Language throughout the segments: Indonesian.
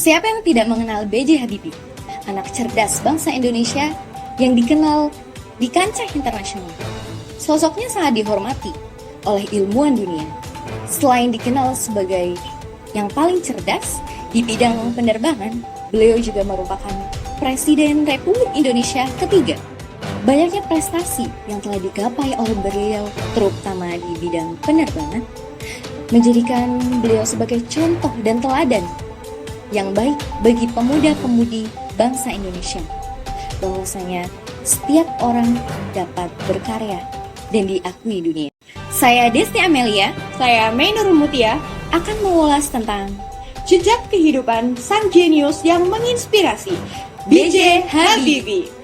Siapa yang tidak mengenal B.J. Habibie, anak cerdas bangsa Indonesia yang dikenal di kancah internasional. Sosoknya sangat dihormati oleh ilmuwan dunia. Selain dikenal sebagai yang paling cerdas di bidang penerbangan, beliau juga merupakan Presiden Republik Indonesia ketiga. Banyaknya prestasi yang telah digapai oleh beliau, terutama di bidang penerbangan, menjadikan beliau sebagai contoh dan teladan yang baik bagi pemuda-pemudi bangsa Indonesia. Bahwasanya setiap orang dapat berkarya dan diakui dunia. Saya Desti Amelia, Saya Mei Nurul Mutia, akan mengulas tentang jejak kehidupan sang jenius yang menginspirasi, B.J. Habibie.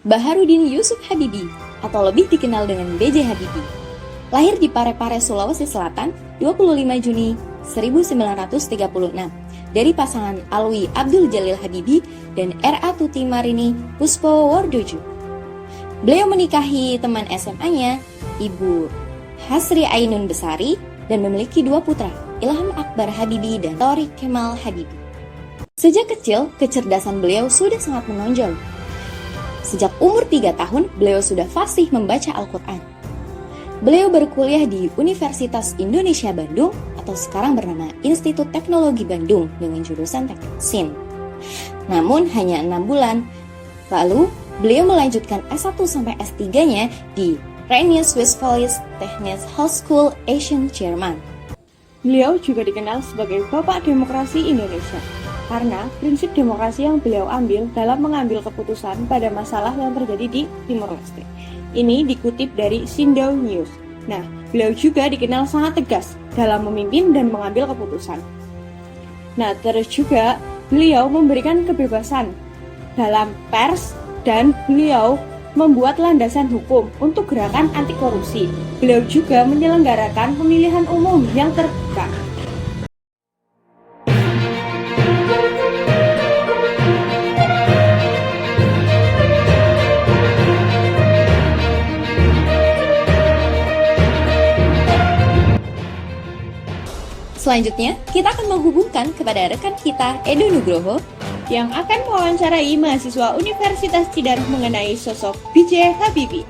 Baharudin Yusuf Habibie atau lebih dikenal dengan B.J. Habibie. Lahir di Parepare, Sulawesi Selatan, 25 Juni 1936 dari pasangan Alwi Abdul Jalil Habibie dan R.A. Tuti Marini Puspo Wardojo. Beliau menikahi teman SMA-nya, Ibu Hasri Ainun Besari, dan memiliki dua putra, Ilham Akbar Habibie dan Torik Kemal Habibie. Sejak kecil, kecerdasan beliau sudah sangat menonjol. Sejak umur 3 tahun, beliau sudah fasih membaca Al-Quran. Beliau berkuliah di Universitas Indonesia Bandung atau sekarang bernama Institut Teknologi Bandung dengan jurusan Teknik Mesin. Namun hanya 6 bulan. Lalu, beliau melanjutkan S1 sampai S3-nya di Rheinius-Westfalisch Technische Hochschule Essen, Jerman. Beliau juga dikenal sebagai Bapak Demokrasi Indonesia karena prinsip demokrasi yang beliau ambil dalam mengambil keputusan pada masalah yang terjadi di Timor Leste. Ini dikutip dari Sindau News. Nah, beliau juga dikenal sangat tegas dalam memimpin dan mengambil keputusan. Nah, terus juga beliau memberikan kebebasan dalam pers dan beliau membuat landasan hukum untuk gerakan anti korupsi. Beliau juga menyelenggarakan pemilihan umum yang terbuka. Selanjutnya, kita akan menghubungkan kepada rekan kita, Edo Nugroho, yang akan mewawancarai mahasiswa Universitas Cidar mengenai sosok B.J. Habibie.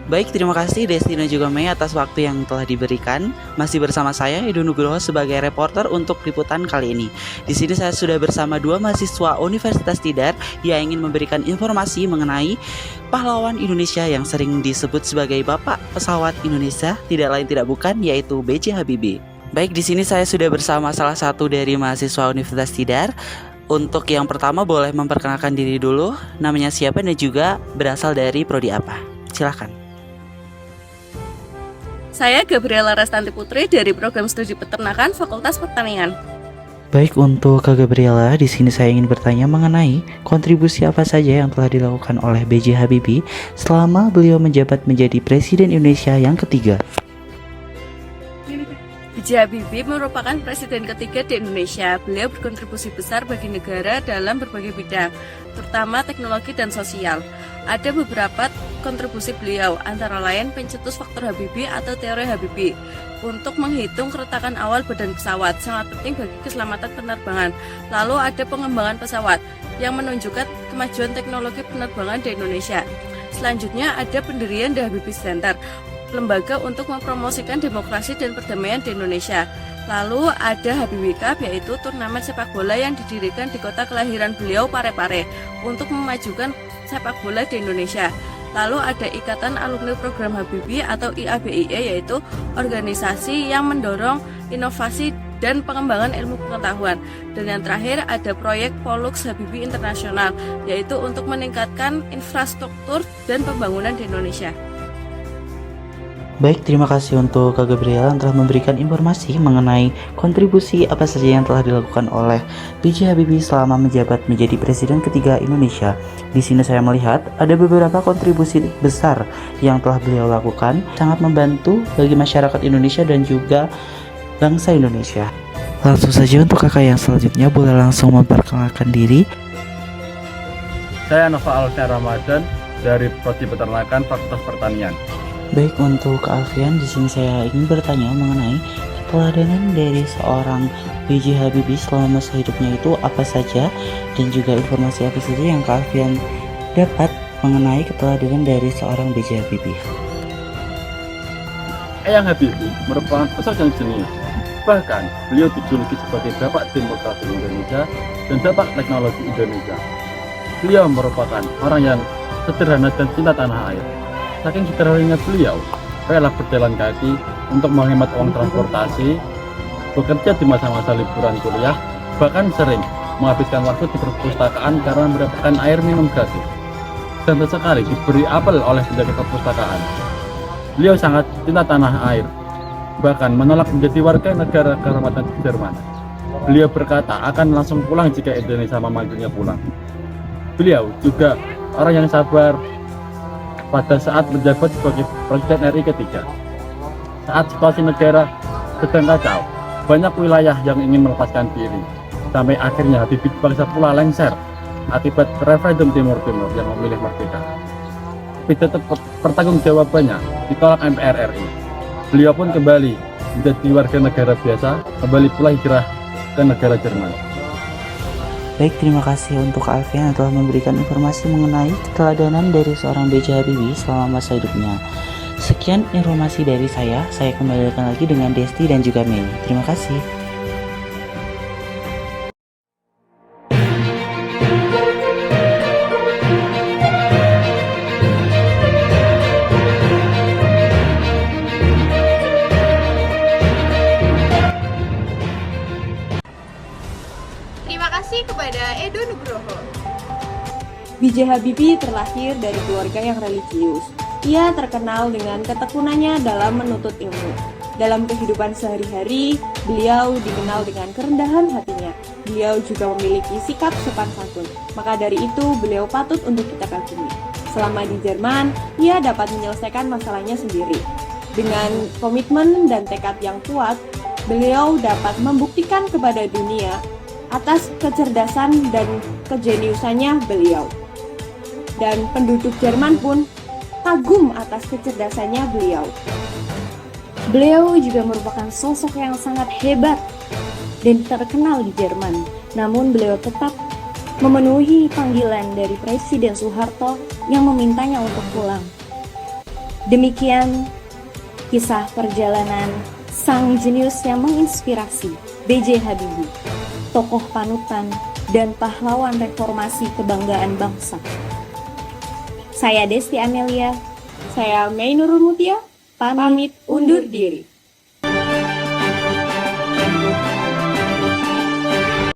Baik, terima kasih Desti dan juga Mei atas waktu yang telah diberikan. Masih bersama saya Edo Nugroho sebagai reporter untuk liputan kali ini. Di sini saya sudah bersama dua mahasiswa Universitas Tidar yang ingin memberikan informasi mengenai pahlawan Indonesia yang sering disebut sebagai Bapak Pesawat Indonesia, tidak lain tidak bukan yaitu B.J. Habibie. Baik, di sini saya sudah bersama salah satu dari mahasiswa Universitas Tidar. Untuk yang pertama boleh memperkenalkan diri dulu, namanya siapa dan juga berasal dari prodi apa. Silakan. Saya Gabriela Rastanti Putri dari Program Studi Peternakan Fakultas Pertanian. Baik, untuk Kak Gabriela, di sini saya ingin bertanya mengenai kontribusi apa saja yang telah dilakukan oleh B.J. Habibie selama beliau menjabat menjadi Presiden Indonesia yang ketiga. B.J. Habibie merupakan presiden ketiga di Indonesia. Beliau berkontribusi besar bagi negara dalam berbagai bidang, terutama teknologi dan sosial. Ada beberapa kontribusi beliau, antara lain pencetus faktor Habibie atau teori Habibie untuk menghitung keretakan awal badan pesawat, sangat penting bagi keselamatan penerbangan. Lalu ada pengembangan pesawat yang menunjukkan kemajuan teknologi penerbangan di Indonesia. Selanjutnya ada pendirian The Habibie Center, lembaga untuk mempromosikan demokrasi dan perdamaian di Indonesia. Lalu ada Habibie Cup, yaitu turnamen sepak bola yang didirikan di kota kelahiran beliau, Parepare, untuk memajukan sepak bola di Indonesia. Lalu ada Ikatan Alumni Program Habibie atau IABIE, yaitu organisasi yang mendorong inovasi dan pengembangan ilmu pengetahuan. Dan yang terakhir ada proyek Pollux Habibie Internasional, yaitu untuk meningkatkan infrastruktur dan pembangunan di Indonesia. Baik, terima kasih untuk Kak Gabriela yang telah memberikan informasi mengenai kontribusi apa saja yang telah dilakukan oleh B.J. Habibie selama menjabat menjadi Presiden ketiga Indonesia. Di sini saya melihat ada beberapa kontribusi besar yang telah beliau lakukan, sangat membantu bagi masyarakat Indonesia dan juga bangsa Indonesia. Langsung saja untuk kakak yang selanjutnya boleh langsung memperkenalkan diri. Saya Nova Alfian Ramadan dari Prodi Peternakan Fakultas Pertanian. Baik, untuk Kak Alfian, di sini saya ingin bertanya mengenai keteladanan dari seorang B.J. Habibie selama masa hidupnya itu apa saja, dan juga informasi apa saja yang Kak Alfian dapat mengenai keteladanan dari seorang B.J. Habibie. Eyang Habibie merupakan sosok yang jenius. Bahkan, beliau dijuluki sebagai Bapak Demokrasi Indonesia dan Bapak Teknologi Indonesia. Beliau merupakan orang yang sederhana dan cinta tanah air. Saking sederhananya beliau, rela berjalan kaki untuk menghemat uang transportasi, bekerja di masa-masa liburan kuliah, bahkan sering menghabiskan waktu di perpustakaan karena mendapatkan air minum gratis. Dan sesekali diberi apel oleh penjaga perpustakaan. Beliau sangat cinta tanah air, bahkan menolak menjadi warga negara kehormatan di Jerman. Beliau berkata akan langsung pulang jika Indonesia memanggilnya pulang. Beliau juga orang yang sabar pada saat menjabat sebagai Presiden RI ketiga. Saat situasi negara sedang kacau, banyak wilayah yang ingin melepaskan diri. Sampai akhirnya Habibie dipaksa pula lengser akibat referendum Timur-Timur yang memilih merdeka. Tapi tetap pertanggungjawabannya ditolak MPR RI. Beliau pun kembali menjadi warga negara biasa, kembali pula hijrah ke negara Jerman. Baik, terima kasih untuk Kak Alfian yang telah memberikan informasi mengenai keteladanan dari seorang B.J. Habibie selama masa hidupnya. Sekian informasi dari saya kembalikan lagi dengan Desti dan juga Mei. Terima kasih. Terima kasih kepada Edo Nugroho. B.J. Habibie terlahir dari keluarga yang religius. Ia terkenal dengan ketekunannya dalam menuntut ilmu. Dalam kehidupan sehari-hari, beliau dikenal dengan kerendahan hatinya. Beliau juga memiliki sikap sopan santun. Maka dari itu, beliau patut untuk kita kagumi. Selama di Jerman, ia dapat menyelesaikan masalahnya sendiri. Dengan komitmen dan tekad yang kuat, beliau dapat membuktikan kepada dunia atas kecerdasan dan kejeniusannya beliau. Dan penduduk Jerman pun kagum atas kecerdasannya beliau. Beliau juga merupakan sosok yang sangat hebat dan terkenal di Jerman. Namun beliau tetap memenuhi panggilan dari Presiden Soeharto yang memintanya untuk pulang. Demikian kisah perjalanan sang jenius yang menginspirasi B.J. Habibie, tokoh panutan dan pahlawan reformasi kebanggaan bangsa. Saya Desti Amelia, Saya Mei Nurul Mutia, pamit undur diri.